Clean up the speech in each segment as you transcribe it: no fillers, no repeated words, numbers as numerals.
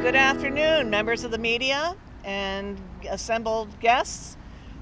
Good afternoon, members of the media and assembled guests.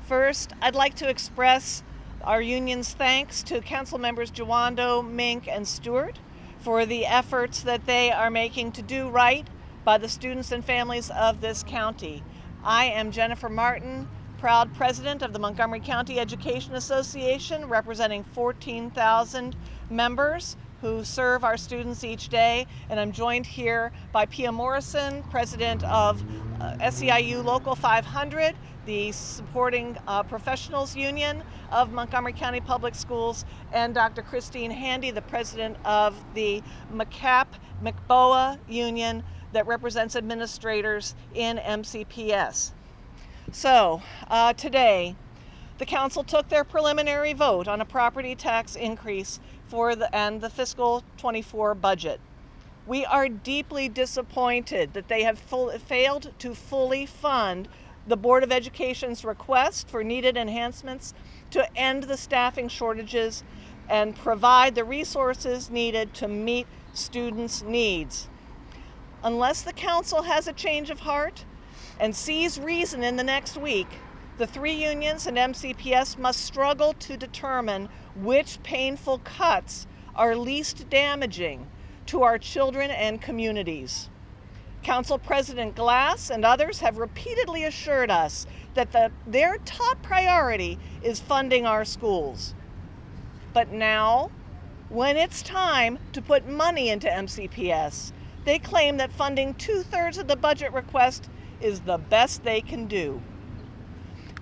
First, I'd like to express our union's thanks to council members Jawando, Mink, and Stewart for the efforts that they are making to do right by the students and families of this county. I am Jennifer Martin, proud president of the Montgomery County Education Association, representing 14,000 members who serve our students each day, and I'm joined here by Pia Morrison, president of SEIU Local 500, the supporting professionals union of Montgomery County Public Schools, and Dr. Christine Handy, the president of the McBoa union that represents administrators in MCPS. So today, the council took their preliminary vote on a property tax increase for the fiscal 24 budget. We are deeply disappointed that they have failed to fully fund the Board of Education's request for needed enhancements to end the staffing shortages and provide the resources needed to meet students' needs. Unless the council has a change of heart and sees reason in the next week, the three unions and MCPS must struggle to determine which painful cuts are least damaging to our children and communities. Council President Glass and others have repeatedly assured us that their top priority is funding our schools. But now, when it's time to put money into MCPS, they claim that funding 2/3 of the budget request is the best they can do.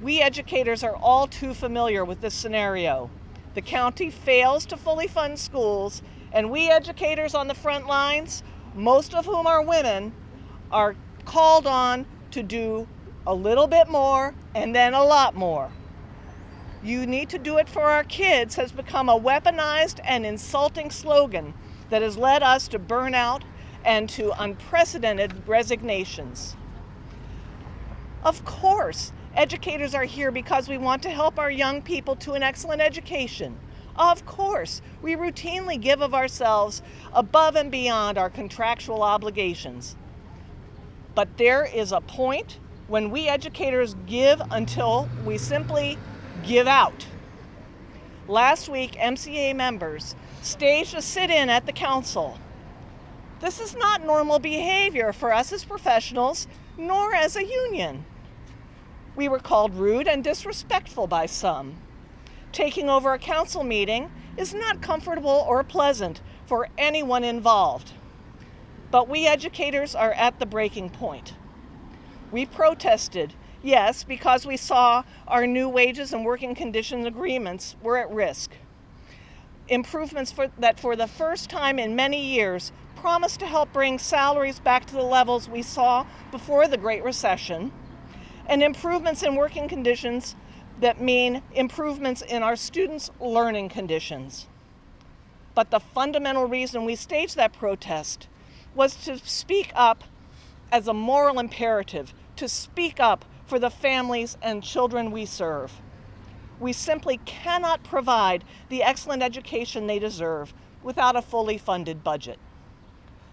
We educators are all too familiar with this scenario. The county fails to fully fund schools, and we educators on the front lines, most of whom are women, are called on to do a little bit more and then a lot more. "You need to do it for our kids" has become a weaponized and insulting slogan that has led us to burnout and to unprecedented resignations. Of course, educators are here because we want to help our young people to an excellent education. Of course, we routinely give of ourselves above and beyond our contractual obligations. But there is a point when we educators give until we simply give out. Last week, MCA members staged a sit-in at the council. This is not normal behavior for us as professionals, nor as a union. We were called rude and disrespectful by some. Taking over a council meeting is not comfortable or pleasant for anyone involved. But we educators are at the breaking point. We protested, yes, because we saw our new wages and working conditions agreements were at risk. Improvements that for the first time in many years promised to help bring salaries back to the levels we saw before the Great Recession, and improvements in working conditions that mean improvements in our students' learning conditions. But the fundamental reason we staged that protest was to speak up as a moral imperative, to speak up for the families and children we serve. We simply cannot provide the excellent education they deserve without a fully funded budget.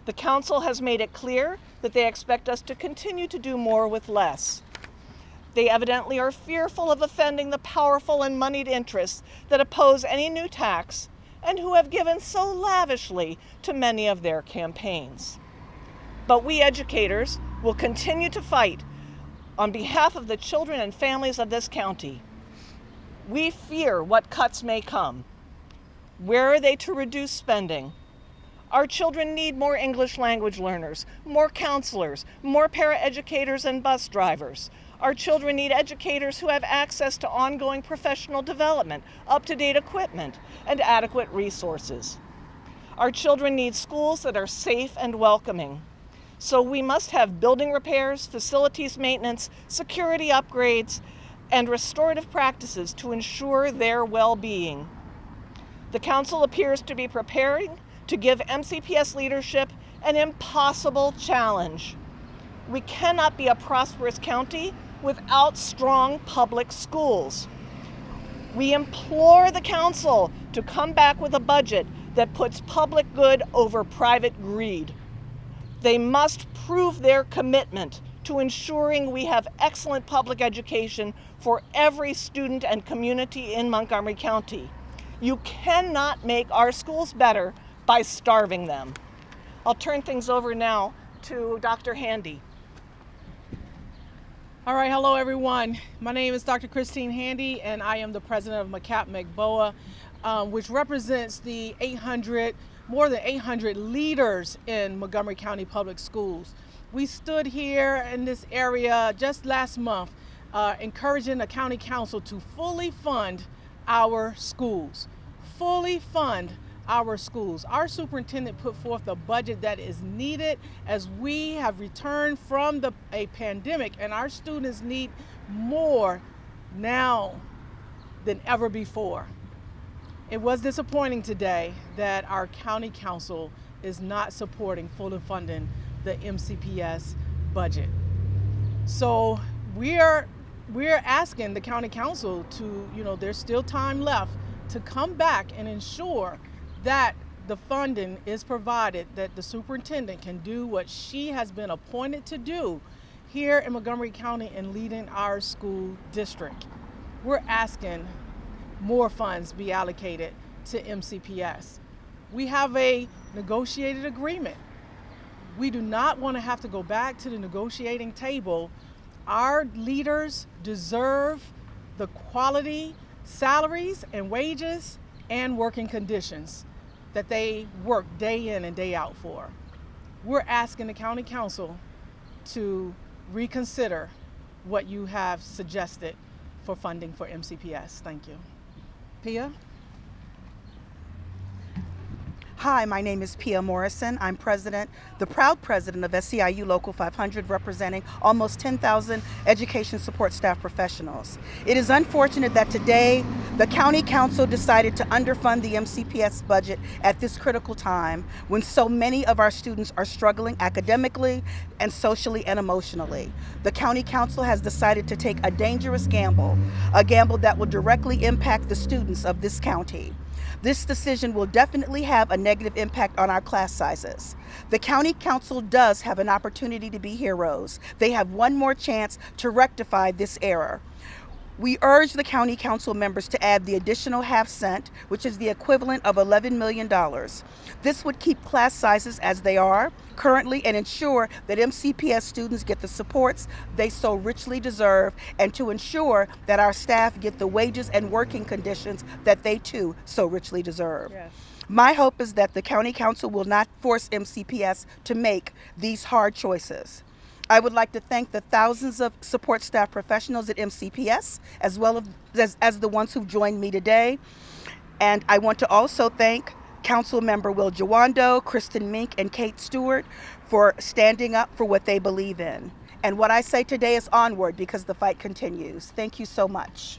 The council has made it clear that they expect us to continue to do more with less. They evidently are fearful of offending the powerful and moneyed interests that oppose any new tax and who have given so lavishly to many of their campaigns. But we educators will continue to fight on behalf of the children and families of this county. We fear what cuts may come. Where are they to reduce spending? Our children need more English language learners, more counselors, more paraeducators and bus drivers. Our children need educators who have access to ongoing professional development, up-to-date equipment, and adequate resources. Our children need schools that are safe and welcoming. So we must have building repairs, facilities maintenance, security upgrades, and restorative practices to ensure their well-being. The council appears to be preparing to give MCPS leadership an impossible challenge. We cannot be a prosperous county without strong public schools. We implore the council to come back with a budget that puts public good over private greed. They must prove their commitment to ensuring we have excellent public education for every student and community in Montgomery County. You cannot make our schools better by starving them. I'll turn things over now to Dr. Handy. All right, hello everyone. My name is Dr. Christine Handy, and I am the president of MCPS, which represents the more than 800 leaders in Montgomery County Public Schools. We stood here in this area just last month, encouraging the county council to fully fund our schools. Fully fund our schools. Our superintendent put forth a budget that is needed as we have returned from a pandemic, and our students need more now than ever before. It was disappointing today that our county council is not supporting fully funding the MCPS budget. So we're asking the county council to, there's still time left to come back and ensure that the funding is provided, that the superintendent can do what she has been appointed to do here in Montgomery County and leading our school district. We're asking more funds be allocated to MCPS. We have a negotiated agreement. We do not want to have to go back to the negotiating table. Our leaders deserve the quality salaries and wages and working conditions that they work day in and day out for. We're asking the county council to reconsider what you have suggested for funding for MCPS. Thank you. Pia? Hi, my name is Pia Morrison. I'm the proud president of SEIU Local 500, representing almost 10,000 education support staff professionals. It is unfortunate that today the county council decided to underfund the MCPS budget at this critical time when so many of our students are struggling academically and socially and emotionally. The county council has decided to take a dangerous gamble, a gamble that will directly impact the students of this county. This decision will definitely have a negative impact on our class sizes. The county council does have an opportunity to be heroes. They have one more chance to rectify this error. We urge the county council members to add the additional half-cent, which is the equivalent of $11 million. This would keep class sizes as they are currently and ensure that MCPS students get the supports they so richly deserve, and to ensure that our staff get the wages and working conditions that they too so richly deserve. Yes. My hope is that the county council will not force MCPS to make these hard choices. I would like to thank the thousands of support staff professionals at MCPS, as well as the ones who've joined me today. And I want to also thank Councilmember Will Jawando, Kristen Mink, and Kate Stewart for standing up for what they believe in. And what I say today is onward, because the fight continues. Thank you so much.